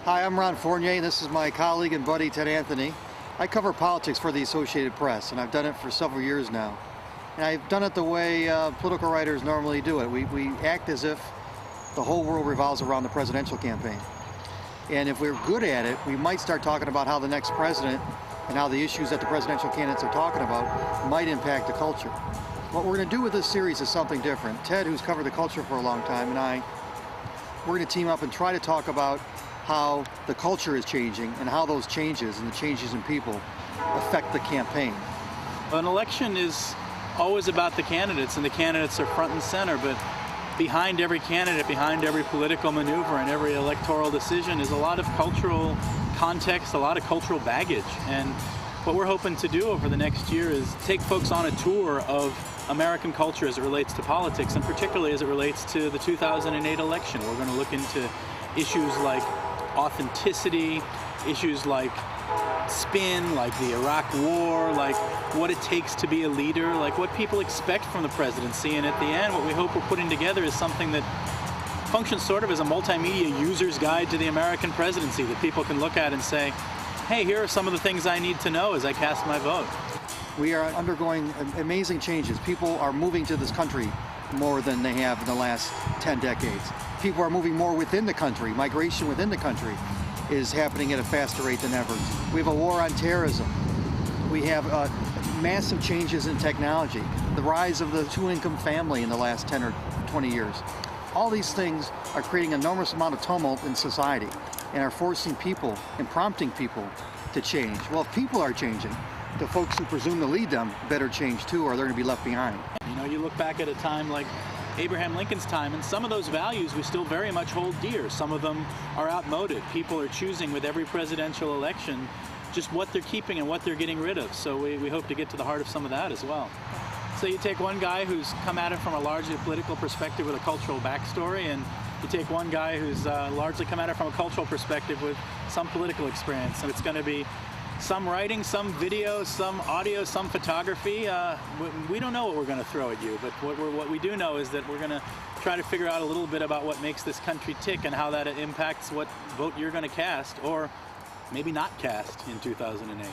Hi, I'm Ron Fournier, and this is my colleague and buddy Ted Anthony. I cover politics for the Associated Press, and I've done it for several years now. And I've done it the way political writers normally do it. We act as if the whole world revolves around the presidential campaign. And if we're good at it, we might start talking about how the next president and how the issues that the presidential candidates are talking about might impact the culture. What we're going to do with this series is something different. Ted, who's covered the culture for a long time, and we're going to team up and try to talk about how the culture is changing and how those changes and the changes in people affect the campaign. An election is always about the candidates, and the candidates are front and center, but behind every candidate, behind every political maneuver and every electoral decision is a lot of cultural context, a lot of cultural baggage. And what we're hoping to do over the next year is take folks on a tour of American culture as it relates to politics, and particularly as it relates to the 2008 election. We're going to look into issues like authenticity, issues like spin, like the Iraq War, like what it takes to be a leader, like what people expect from the presidency. And at the end, what we hope we're putting together is something that functions sort of as a multimedia user's guide to the American presidency that people can look at and say, hey, here are some of the things I need to know as I cast my vote. We are undergoing amazing changes. People are moving to this country more than they have in the last 10 decades. People are moving more within the country. Migration within the country is happening at a faster rate than ever. We have a war on terrorism. We have massive changes in technology. The rise of the two-income family in the last 10 or 20 years. All these things are creating an enormous amount of tumult in society and are forcing people and prompting people to change. Well, if people are changing, the folks who presume to lead them better change too, or they're going to be left behind. You know, you look back at a time like Abraham Lincoln's time, and some of those values we still very much hold dear. Some of them are outmoded. People are choosing with every presidential election just what they're keeping and what they're getting rid of. So we hope to get to the heart of some of that as well. So you take one guy who's come at it from a largely political perspective with a cultural backstory, and you take one guy who's largely come at it from a cultural perspective with some political experience. And it's going to be some writing, some video, some audio, some photography. We don't know what we're going to throw at you, but what we do know is that we're going to try to figure out a little bit about what makes this country tick and how that impacts what vote you're going to cast, or maybe not cast, in 2008.